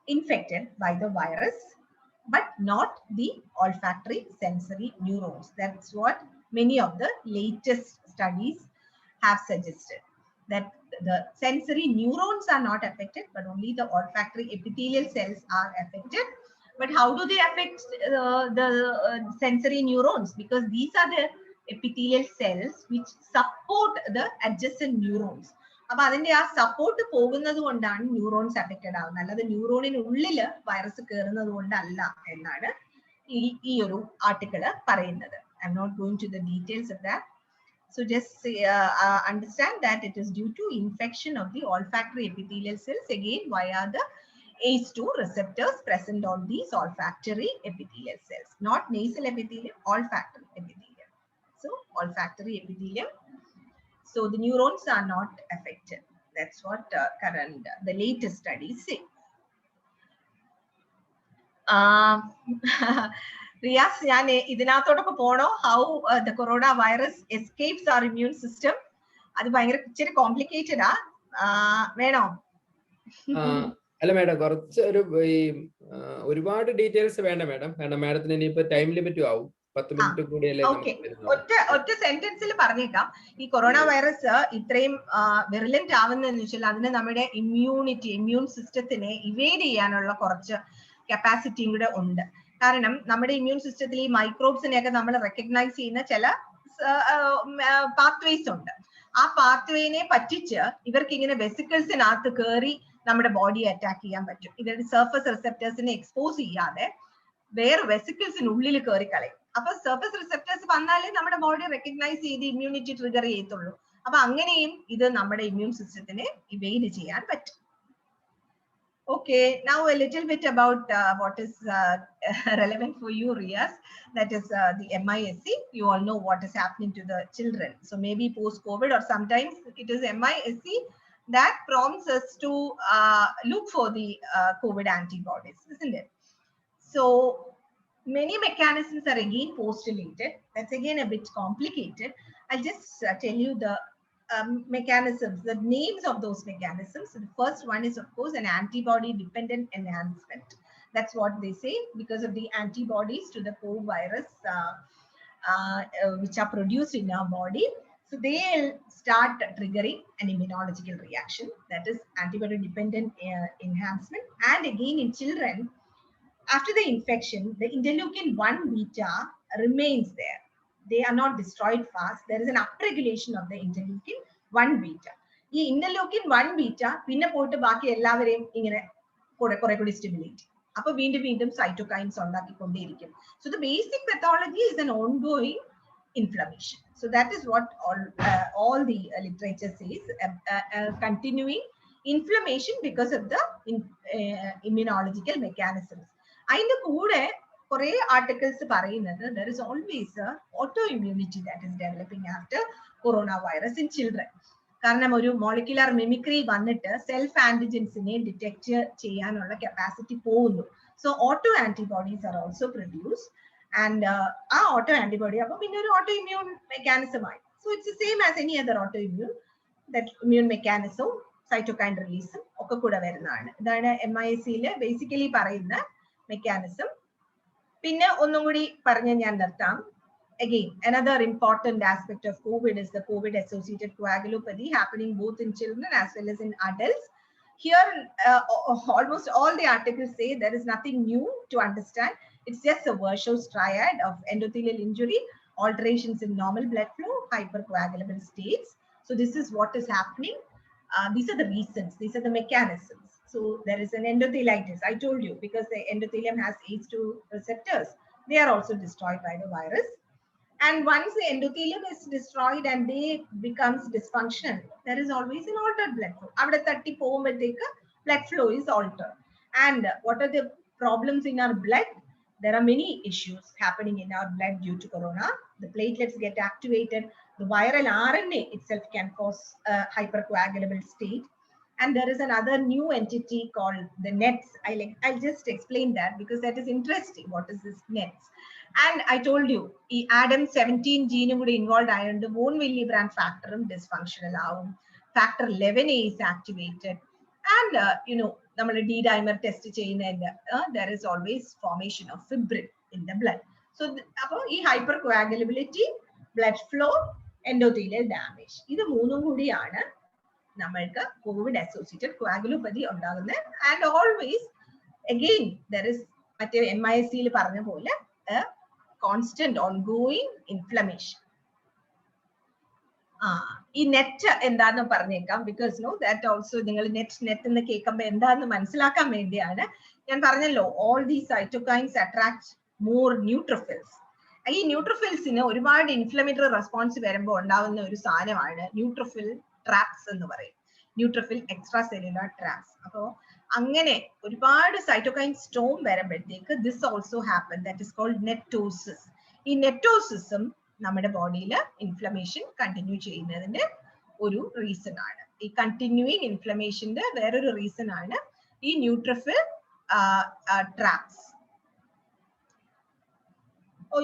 [SPEAKER 1] infected by the virus, but not the olfactory sensory neurons. That's what many of the latest studies have suggested, that the sensory neurons are not affected, but only the olfactory epithelial cells are affected. But how do they affect the sensory neurons? Because these are the epithelial cells which support the adjacent neurons. അപ്പോൾ അതിന്റെ ആ support പോകുന്നത് കൊണ്ടാണ് neurons affected ആവുന്നത്, അല്ലാതെ ന്യൂറോണിനുള്ളിൽ virus കയറുന്നത് കൊണ്ടല്ല എന്നാണ് ഈ ഒരു ആർട്ടിക്കിള് പറയുന്നത്. I'm not going to the details of that. So just understand that it is due to infection of the olfactory epithelial cells, again via the ACE2 receptors present on these olfactory epithelial cells, not nasal epithelium, olfactory epithelium. So olfactory epithelium. So the neurons are not affected. That's what the latest studies say. Riyas, ഞാൻ ഇതിനകത്തോടൊക്കെ പോണോ? How the coronavirus escapes our immune system. അത് ഭയങ്കര ഇച്ചിരി complicated വേണോ?
[SPEAKER 2] അല്ല madam, കുറച്ച് ഒരുപാട് details വേണ്ട മാഡം, കാരണം മാഡത്തിന് ഇനിയിപ്പോ ടൈം ലിമിറ്റും ആവും. 10 മിനിറ്റ് കൂടിയല്ലേ.
[SPEAKER 1] ഒറ്റ സെന്റൻസിൽ പറഞ്ഞേക്കാം, ഈ കൊറോണ വൈറസ് ഇത്രയും വെറിലന്റ് ആവുന്നതെന്ന് വെച്ചാൽ അതിന് നമ്മുടെ ഇമ്മ്യൂൺ സിസ്റ്റത്തിനെ ഇവേഡ് ചെയ്യാനുള്ള കുറച്ച് കപ്പാസിറ്റിയും കൂടെ ഉണ്ട്. കാരണം നമ്മുടെ ഇമ്മ്യൂൺ സിസ്റ്റത്തിൽ ഈ മൈക്രോബ്സിനെയൊക്കെ നമ്മൾ റെക്കഗ്നൈസ് ചെയ്യുന്ന ചില പാത്വേസ് ഉണ്ട്. ആ പാത്വേനെ പറ്റിച്ച് ഇവർക്ക് ഇങ്ങനെ വെസിക്കിൾസിനകത്ത് കയറി നമ്മുടെ ബോഡിയെ അറ്റാക്ക് ചെയ്യാൻ പറ്റും. ഇവരുടെ സർഫസ് റിസെപ്റ്റേഴ്സിനെ എക്സ്പോസ് ചെയ്യാതെ വേറെ വെസിക്കിൾസിനുള്ളിൽ കയറി കളയും. അപ്പൊ സർഫസ് റിസെപ്റ്റേഴ്സ് വന്നാലേ നമ്മുടെ ബോഡി റെക്കഗ്നൈസ് ചെയ്ത് ഇമ്മ്യൂണിറ്റി ട്രിഗർ ചെയ്യത്തുള്ളൂ. അപ്പൊ അങ്ങനെയും ഇത് നമ്മുടെ ഇമ്മ്യൂൺ സിസ്റ്റത്തിനെ ഇവേഡ് ചെയ്യാൻ പറ്റും. Okay, now a little bit about what is relevant for you, Riaz. That is the MISC. You all know what is happening to the children. So maybe post-COVID or sometimes it is MISC that prompts us to look for the COVID antibodies, isn't it? So many mechanisms are again postulated. That's again a bit complicated. I'll just tell you the mechanisms, the names of those mechanisms. So the first one is, of course, an antibody-dependent enhancement. That's what they say, because of the antibodies to the COVID virus which are produced in our body. So they'll start triggering an immunological reaction. That is antibody-dependent enhancement. And again, in children, after the infection, the interleukin-1 beta remains there. They are not destroyed fast. There is an upregulation of the interleukin-1 beta. ഈ interleukin-1 beta പിന്നെ പോയിട്ട് ബാക്കി എല്ലാവരെയും ഇങ്ങനെ കുറെ കൂടി stimulate ചെയ്യും. അപ്പൊ വീണ്ടും cytokines ഉണ്ടാക്കിക്കൊണ്ടേയിരിക്കും. So the basic pathology is an ongoing inflammation. So that is what all the literature says, continuing inflammation because of the immunological mechanisms. അതിന്റെ കൂടെ കുറെ ആർട്ടിക്കിൾസ് പറയുന്നത് there is always a autoimmunity that is developing after coronavirus in children. കാരണം ഒരു molecular mimicry വന്നിട്ട് self ആന്റിജൻസിനെ detect ചെയ്യാനുള്ള capacity പോകുന്നു. So auto antibodies are also produce and ആ ഓട്ടോ ആന്റിബോഡി അപ്പൊ പിന്നെ ഒരു ഓട്ടോ ഇമ്മ്യൂൺ മെക്കാനിസമായി. So it's same as any other auto immune. That immune മെക്കാനിസവും സൈറ്റോകൈൻ റിലീസും ഒക്കെ കൂടെ വരുന്നതാണ്. ഇതാണ് MISCയിൽ ബേസിക്കലി പറയുന്ന മെക്കാനിസം. പിന്നെ ഒന്നും കൂടി പറഞ്ഞ് ഞാൻ നിർത്താം. Again, another important aspect of COVID is the COVID-associated coagulopathy happening both in children as well as in adults. Here, almost all the articles say there is nothing new to understand. It's just a Virchow's triad of endothelial injury, alterations in normal blood flow, hypercoagulable states. So this is what is happening. These are the reasons. These are the mechanisms. So there is an endothelitis. I told you, because the endothelium has ACE2 receptors. They are also destroyed by the virus. And once the endothelium is destroyed and they becomes dysfunctional, there is always an altered blood flow. Avada thatti povumbodekku blood flow is altered. And what are the problems in our blood? There are many issues happening in our blood due to corona. The platelets get activated. The viral RNA itself can cause a hypercoagulable state. And there is another new entity called the NETs. I'll just explain that because that is interesting. What is this NETs? And I told you, ADAM17 gene would involved iron, the bone Willebrand factor dysfunctional. Factor 11A is activated. And, the D-dimer test chain, and there is always formation of fibrin in the blood. So, hypercoagulability, blood flow, endothelial damage. This is നമ്മൾക്ക് Covid associated coagulopathy ഉണ്ടാകുന്നത്. And always again there is മറ്റേ MISCയിൽ പറഞ്ഞ പോലെ constant ongoing inflammation. ഈ net എന്താന്ന് പറഞ്ഞേക്കാം, because that also നിങ്ങൾ net എന്ന് കേൾക്കുമ്പോൾ എന്താന്ന് മനസ്സിലാക്കാൻ വേണ്ടിയാണ്. ഞാൻ പറഞ്ഞല്ലോ, ഓൾ ദീ സൈറ്റോകൈൻസ് അട്രാക്ട് മോർ ന്യൂട്രോഫിൽസ്. ഈ ന്യൂട്രോഫിൽസിന് ഒരുപാട് ഇൻഫ്ലമേറ്ററി റെസ്പോൺസ് വരുമ്പോൾ ഉണ്ടാകുന്ന ഒരു സാധനമാണ് ന്യൂട്രോഫിൽ ട്രാപ്സ് എന്ന് പറയും, ന്യൂട്രോഫിൽ എക്സ്ട്രാ സെല്ലുലാർ ട്രാപ്സ്. അപ്പോൾ അങ്ങനെ ഒരുപാട് സൈറ്റോകൈൻ സ്റ്റോം വരുമ്പോഴത്തേക്ക് this also happen, that is called netosis. ഈ നെറ്റോസിസും നമ്മുടെ ബോഡിയിൽ ഇൻഫ്ലമേഷൻ കണ്ടിന്യൂ ചെയ്യുന്നതിന്റെ ഒരു റീസൺ ആണ്. ഈ കണ്ടിന്യൂയിങ് ഇൻഫ്ലമേഷന്റെ വേറൊരു റീസൺ ആണ് ഈ neutrophil traps. Oh,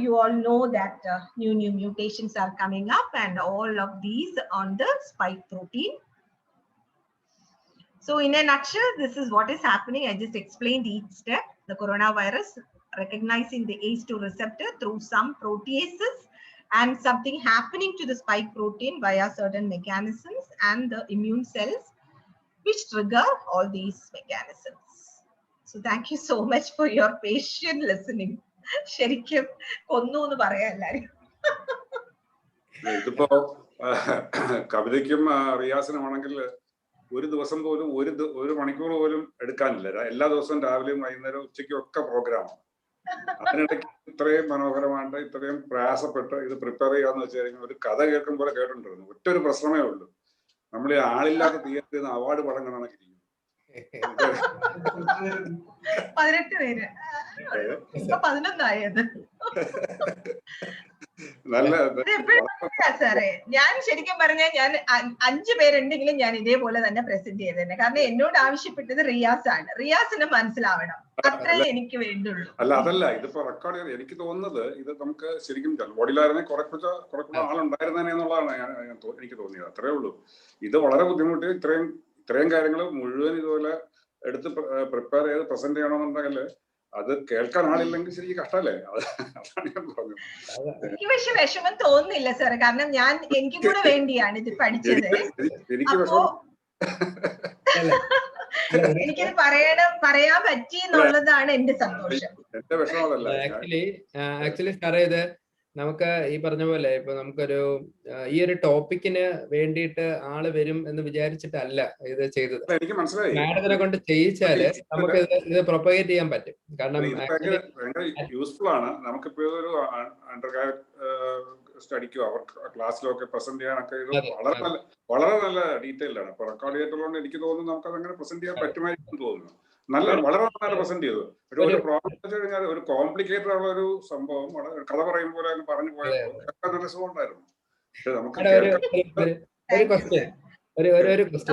[SPEAKER 1] you all know that new mutations are coming up, and all of these on the spike protein. So in a nutshell, this is what is happening. I just explained each step. The coronavirus recognizing the ACE2 receptor through some proteases and something happening to the spike protein via certain mechanisms and the immune cells which trigger all these mechanisms. So thank you so much for your patient listening. ശരിക്കും കൊന്നു എന്ന് പറയാ എല്ലാരും.
[SPEAKER 4] ഇതിപ്പോ കവിതയ്ക്കും റിയാസിനുമാണെങ്കിൽ ഒരു ദിവസം പോലും ഒരു മണിക്കൂർ പോലും എടുക്കാനില്ല. എല്ലാ ദിവസവും രാവിലെയും വൈകുന്നേരം ഉച്ചയ്ക്കും ഒക്കെ പ്രോഗ്രാമാണ്. അതിനിടയ്ക്ക് ഇത്രയും മനോഹരമായിട്ട് ഇത്രയും പ്രയാസപ്പെട്ട് ഇത് പ്രിപ്പയർ ചെയ്യാന്ന് വെച്ച് കഴിഞ്ഞാൽ ഒരു കഥ കേൾക്കും പോലെ കേട്ടിട്ടുണ്ടായിരുന്നു. ഒറ്റൊരു പ്രശ്നമേ ഉള്ളൂ, നമ്മൾ ഈ ആളില്ലാത്ത തിയേറ്ററിൽ നിന്ന് അവാർഡ് പടം കണക്കിരിക്കുന്നു.
[SPEAKER 1] 18 പേര്, ഇപ്പൊ 11 ആയത്.
[SPEAKER 4] നല്ല
[SPEAKER 1] സാറേ, ഞാൻ ശരിക്കും പറഞ്ഞാൽ ഞാൻ 5 പേരുണ്ടെങ്കിലും ഞാൻ ഇതേപോലെ തന്നെ പ്രസന്റ് ചെയ്തതന്നെ. കാരണം എന്നോട് ആവശ്യപ്പെട്ടത് റിയാസ് ആണ്. റിയാസിന് മനസ്സിലാവണം, അത്രേ എനിക്ക് വേണ്ടുള്ളൂ.
[SPEAKER 4] അല്ല, അതല്ല, ഇതിപ്പോ റെക്കോർഡ് ചെയ്ത് എനിക്ക് തോന്നുന്നത് ഇത് നമുക്ക് ശരിക്കും ബോഡിയിലായിരുന്നെ കുറച്ചുകൂടെ ആളുണ്ടായിരുന്നേ എന്നുള്ളതാണ് എനിക്ക് തോന്നിയത്. അത്രേ ഉള്ളൂ. ഇത് വളരെ ബുദ്ധിമുട്ട്. ഇത്രയും കാര്യങ്ങൾ മുഴുവൻ ഇതുപോലെ എടുത്ത് പ്രിപ്പയർ ചെയ്ത് പ്രസന്റ് ചെയ്യണമെന്നുണ്ടെങ്കിൽ അത് കേൾക്കാൻ ആളില്ലെങ്കിൽ ശരിക്കും കഷ്ടല്ലേ? അതാണ് ഞാൻ പറഞ്ഞത്.
[SPEAKER 1] എനിക്ക് പക്ഷെ വിഷമം തോന്നുന്നില്ല സാറേ, കാരണം ഞാൻ എനിക്കും കൂടെ വേണ്ടിയാണ് ഇത് പഠിച്ചത്.
[SPEAKER 4] എനിക്ക് വിഷമം
[SPEAKER 1] എനിക്കത് പറയാൻ പറ്റി എന്നുള്ളതാണ് എന്റെ സന്തോഷം.
[SPEAKER 4] എന്റെ വിഷമം അതല്ല.
[SPEAKER 2] ആക്ച്വലി സാറേ, ഇത് നമുക്ക് ഈ പറഞ്ഞ പോലെ ഇപ്പൊ നമുക്കൊരു ഈ ഒരു ടോപ്പിക്കിന് വേണ്ടിയിട്ട് ആള് വരും എന്ന് വിചാരിച്ചിട്ടല്ല ഇത് ചെയ്തത്.
[SPEAKER 4] എനിക്ക് മനസ്സിലായി.
[SPEAKER 2] മാഡത്തിനെ കൊണ്ട് ചെയ്യിച്ചാല് നമുക്ക് ഇത് പ്രൊപ്പഗേറ്റ് ചെയ്യാൻ പറ്റും. കാരണം
[SPEAKER 4] യൂസ്ഫുൾ ആണ്. നമുക്കിപ്പോ ഒരു അണ്ടർ സ്റ്റഡിക്കോ അവർ ക്ലാസ്സിലോ ഒക്കെ പ്രസന്റ് ചെയ്യാനൊക്കെ ഇത് വളരെ നല്ല ഡീറ്റെയിൽഡ് ആണ്. ഇപ്പൊ റെക്കോർഡ് ചെയ്തിട്ടുള്ളതുകൊണ്ട് എനിക്ക് തോന്നുന്നു നമുക്ക് അതങ്ങനെ പ്രസന്റ് ചെയ്യാൻ പറ്റുമായിരിക്കും തോന്നുന്നു. വളരെ നന്നായിട്ട് പ്രസന്റ് ചെയ്തു. ഒരു പ്രോബ്ലം വെച്ച് കഴിഞ്ഞാൽ ഒരു കോംപ്ലിക്കേറ്റഡ് ഉള്ള ഒരു സംഭവം കഥ പറയുമ്പോൾ പറഞ്ഞു പോയപ്പോൾ നല്ല സുഖം ഉണ്ടായിരുന്നു.
[SPEAKER 2] ഒരു ക്വസ്റ്റ്യൻ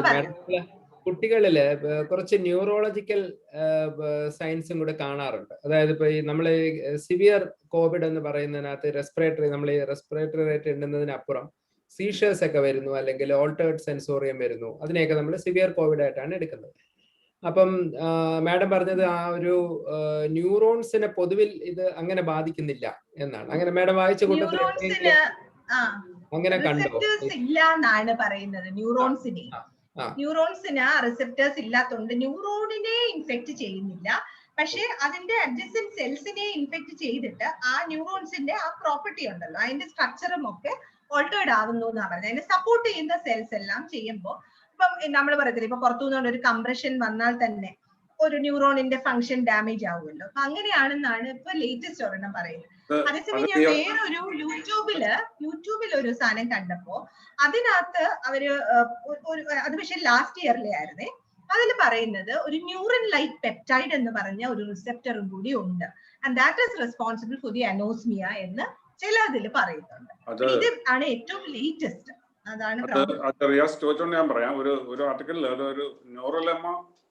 [SPEAKER 2] മാഡം, കുട്ടികളില് കുറച്ച് ന്യൂറോളജിക്കൽ സയൻസും കൂടെ കാണാറുണ്ട്. അതായത് ഇപ്പൊ ഈ നമ്മള് സിവിയർ കോവിഡ് എന്ന് പറയുന്നതിനകത്ത് നമ്മൾ ഈ റെസ്പിറേറ്ററി റേറ്റ് എണ്ണുന്നതിനപ്പുറം സീഷേഴ്സ് ഒക്കെ വരുന്നു, അല്ലെങ്കിൽ ഓൾട്ടേർഡ് സെൻസോറിയം വരുന്നു. അതിനെയൊക്കെ നമ്മൾ സിവിയർ കോവിഡ് ആയിട്ടാണ് എടുക്കുന്നത്. അപ്പം മാഡം പറഞ്ഞത് ആ ഒരു ന്യൂറോൺസിനെ പൊതുവിൽ ഇത് അങ്ങനെ ബാധിക്കുന്നില്ല എന്നാണ്. അങ്ങനെ മാഡം വായിച്ച കൂട്ടത്തിൽ അങ്ങനെ കണ്ടോ?
[SPEAKER 1] ഇല്ല എന്നാണ് പറയുന്നത്. ന്യൂറോൺസിന് റിസെപ്റ്റേഴ്സ് ഇല്ലാത്തതുകൊണ്ട് ന്യൂറോണിനെ ഇൻഫെക്ട് ചെയ്യുന്നില്ല. പക്ഷെ അതിന്റെ അഡ്ജസന്റ് സെൽസിനെ ഇൻഫെക്ട് ചെയ്തിട്ട് ആ ന്യൂറോൺസിന്റെ ആ പ്രോപ്പർട്ടി ഉണ്ടല്ലോ, അതിന്റെ സ്ട്രക്ചറും ഒക്കെ ഓൾട്ടേർഡ് ആവുന്നു എന്നാണ് പറഞ്ഞത്. അതിനെ സപ്പോർട്ട് ചെയ്യുന്ന സെൽസ് എല്ലാം ചെയ്യുമ്പോൾ ഇപ്പം നമ്മൾ പറയത്തില്ല, ഇപ്പൊ പുറത്തുനിന്ന് ഒരു കംപ്രഷൻ വന്നാൽ തന്നെ ഒരു ന്യൂറോണിന്റെ ഫംഗ്ഷൻ ഡാമേജ് ആവുമല്ലോ. അപ്പൊ അങ്ങനെയാണെന്നാണ് ഇപ്പൊ ലേറ്റസ്റ്റ് ഒരെണ്ണം പറയുന്നത്. അതേസമയം ഞാൻ വേറൊരു യൂട്യൂബിൽ ഒരു സാധനം കണ്ടപ്പോ അതിനകത്ത് അവര് അത് പക്ഷെ ലാസ്റ്റ് ഇയറിലെ ആയിരുന്നേ. അതിൽ പറയുന്നത് ഒരു ന്യൂറൻ ലൈക്ക് പെപ്റ്റൈഡ് എന്ന് പറഞ്ഞ ഒരു റിസെപ്റ്ററും കൂടി ഉണ്ട്. And that is responsible for the anosmia എന്ന് ചിലതിൽ പറയുന്നുണ്ട്. ഇത് ആണ് ഏറ്റവും ലേറ്റസ്റ്റ്.
[SPEAKER 4] റിയാസ് ചോദിച്ചോണ്ട് ഞാൻ പറയാം. ഒരു ആർട്ടിക്കിളിൽ ഒരു ന്യൂറോലെമ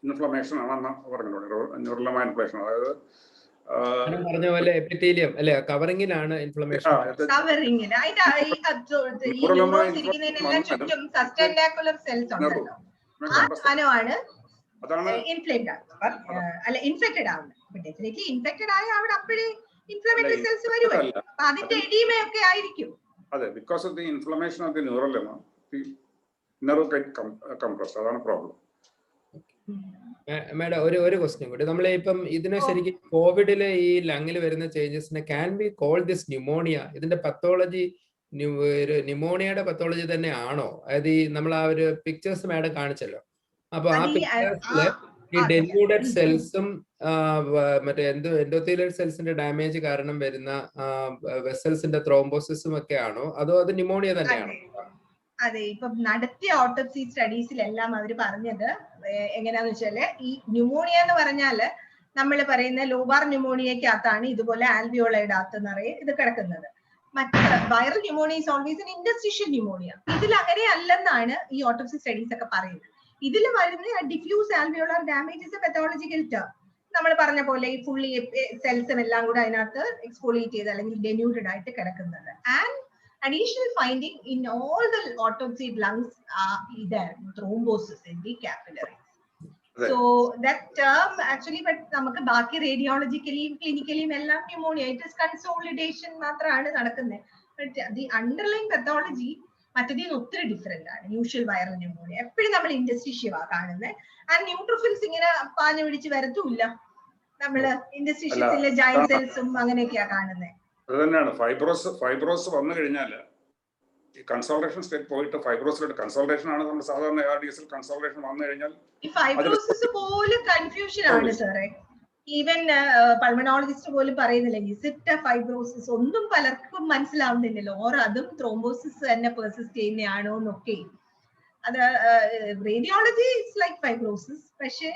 [SPEAKER 4] ഇൻഫ്ലമേഷൻ ആണെന്ന് പറഞ്ഞിട്ടുണ്ട്. ന്യൂറോലെമ ഇൻഫ്ലമേഷൻ, അതായത്
[SPEAKER 2] പറഞ്ഞ പോലെ എപ്പിത്തീലിയം അല്ലെ, കവറിങ്ങിലാണ് ഇൻഫ്ലമേഷൻ.
[SPEAKER 1] ചുറ്റും സസ്റ്റനാക്കുലർ സെൽസ് ഉണ്ടല്ലോ, ആ സാധനമാണ് ഇൻഫെക്റ്റഡ് ആവുന്നത്. ഡെഫിനറ്റ്ലി ഇൻഫെക്റ്റഡ് ആയ അവിടെ അപ്പോഴേ ഇൻഫ്ലമേറ്ററി സെൽസ് വരുമല്ലോ. അപ്പൊ അതിന്റെ എഡീമയൊക്കെ ആയിരിക്കും.
[SPEAKER 4] അതെ, because of the inflammation of the neurolemma the nerve get compressed. അതാണ് പ്രോബ്ലം.
[SPEAKER 2] മാഡം, ഒരു ക്വസ്റ്റ്യൻ കൂടി. നമ്മൾ ഇപ്പം ഇതിനെ ശരിക്കും കോവിഡിലെ ഈ ലങ്ങിൽ വരുന്ന ചേഞ്ചസിനെ can be call this pneumonia? ഇതിന്റെ പത്തോളജി ന്യൂമോണിയയുടെ പത്തോളജി തന്നെ ആണോ? അതായത് ഈ നമ്മൾ ആ ഒരു പിക്ചേഴ്സ് മാഡം കാണിച്ചല്ലോ, അപ്പൊ ആ പിക്ചേഴ്സില് ഈ ഡെന്യൂഡഡ് സെൽസും മറ്റേ എൻഡോത്തീലിയൽ സെൽസിന്റെ ഡാമേജ് കാരണം വരുന്ന വെസൽസിന്റെ ത്രോംബോസിസും ഒക്കെ ആണോ, അതോ അത് ന്യൂമോണിയ തന്നെയാണോ?
[SPEAKER 1] അതെ, ഇപ്പൊ നടത്തിയ ഓട്ടോപ്സി സ്റ്റഡീസിലെല്ലാം അവർ പറഞ്ഞത് എങ്ങനെയാന്ന് വെച്ചാല് ഈ ന്യൂമോണിയ എന്ന് പറഞ്ഞാല് നമ്മൾ പറയുന്ന ലോബാർ ന്യൂമോണിയക്കകത്താണ് ഇതുപോലെ ആൽവിയോളയുടെ അകത്ത് നിറയെ ഇത് കിടക്കുന്നത്. മറ്റ് viral pneumonia is always an interstitial pneumonia. ഇതിൽ അങ്ങനെ അല്ലെന്നാണ് ഈ ഓട്ടോപ്സി സ്റ്റഡീസ് ഒക്കെ പറയുന്നത്. ഇതിൽ വരുന്ന diffuse alveolar damage is A pathological term. നമ്മൾ പറഞ്ഞ പോലെ ഈ ഫുള്ളി സെൽസും എല്ലാം കൂടെ അതിനകത്ത് എക്സ്പോളിയേറ്റ് ചെയ്ത് അല്ലെങ്കിൽ ഡെന്യൂഡഡ് ആയിട്ട് കിടക്കുന്നത്. And additional finding in all the autopsied lungs are there thrombosis in the capillaries. So that term actually, but നമുക്ക് ബാക്കി റേഡിയോളജിക്കലിയും ക്ലിനിക്കലിയും എല്ലാം ന്യൂമോണിയ, ഇറ്റ് ഇസ് കൺസോളിഡേഷൻ മാത്രമാണ് നടക്കുന്നത്. ബട്ട് ദി അണ്ടർലൈൻ പത്തോളജി മറ്റേതിന് ഒത്തിരി ഡിഫറെന്റ് ആണ്. യൂഷ്വൽ വൈറൽ ന്യൂമോണിയ എപ്പോഴും നമ്മൾ ഇൻഡസ്ട്രീഷ്യവാ കാണുന്നത്. ആൻഡ് ന്യൂട്രോഫിൽസ് ഇങ്ങനെ പാഞ്ഞു പിടിച്ച് വരത്തുമില്ല. നമ്മള് ഇൻഡസ്ട്രീഷ്യത്തിലെ ജൈന്റ് സെൽസും അങ്ങനെയൊക്കെയാ കാണുന്നത്.
[SPEAKER 4] അത് തന്നെയാണ് ഫൈബ്രോസ് വന്നു കഴിഞ്ഞാൽ ഈ കൺസോൾട്ടേഷൻ സ്റ്റേറ്റ് പോയിട്ട് ഫൈബ്രോസിലോട്ട് കൺസോൾട്ടേഷൻ ആണ് നമ്മൾ സാധാരണ ARDS കൺസോൾട്ടേഷൻ വന്നു കഴിഞ്ഞാൽ
[SPEAKER 1] ഈ ഫൈബ്രോസിസ് പോലും കൺഫ്യൂഷൻ ആണ് സാറേ. ഈവൻ പൾമണോളജിസ്റ്റ് പോലും പറയുന്നില്ല ഇസിറ്റ് ഫൈബ്രോസിസ്, ഒന്നും പലർക്കും മനസ്സിലാവുന്നില്ലല്ലോ. ഓർ അതും ത്രോംബോസിസ് തന്നെ പെർസിസ്റ്റ് ചെയ്യുന്നതാണോ എന്നൊക്കെ. അത് റേഡിയോളജി ഇസ് ലൈക്ക് ഫൈബ്രോസിസ്, പക്ഷേ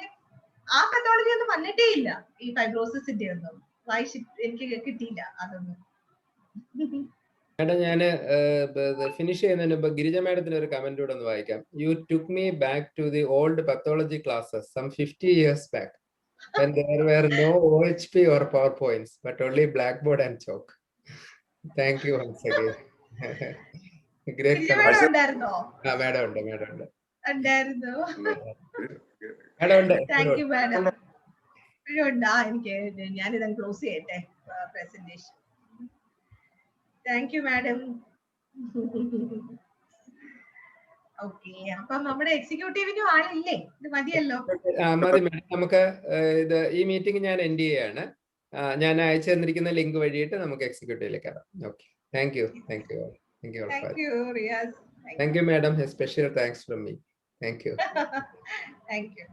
[SPEAKER 1] ആ പത്തോളജി ഒന്നും വന്നിട്ടേ ഇല്ല ഈ ഫൈബ്രോസിന്റെ ഒന്നും. എനിക്ക് കിട്ടിയില്ല അതൊന്നും.
[SPEAKER 2] മാഡം, ഞാൻ ഫിനിഷ് ചെയ്യുന്നതിന് മുമ്പ് ഗിരിജ മാഡത്തിന് ഒരു കമന്റ് കൂടെ ഒന്ന് വായിക്കാം. You took me back to the old pathology classes some 50 years back when there were no OHP or PowerPoints but only blackboard and chalk. Thank you once again. Great comment.
[SPEAKER 1] ഉണ്ടായിരുന്നോ?
[SPEAKER 2] Madam ഉണ്ട്, madam ഉണ്ട്.
[SPEAKER 1] ഉണ്ടായിരുന്നു.
[SPEAKER 2] Madam ഉണ്ട്.
[SPEAKER 1] Thank you madam. ഉണ്ടാ എനിക്ക് ഞാനിത് close ചെയ്യട്ടെ presentation. Thank you madam. Okay, അപ്പൊ നമ്മുടെ എക്സിക്യൂട്ടീവിനും ആളില്ലേ? ഇത് മതിയല്ലോ.
[SPEAKER 2] മതി മാഡം. നമുക്ക് ഇത് ഈ മീറ്റിംഗ് ഞാൻ എൻഡ് ചെയ്യാണ്. ഞാൻ അയച്ചു തന്നിരിക്കുന്ന ലിങ്ക് വഴിയിട്ട് നമുക്ക് എക്സിക്യൂട്ടീവിലേക്ക് കയറാം. Okay, thank you. Thank you. Thank you.
[SPEAKER 1] Thank you, Riaz.
[SPEAKER 2] Thank you, madam. A special thanks from me. Thank you.
[SPEAKER 1] Thank you.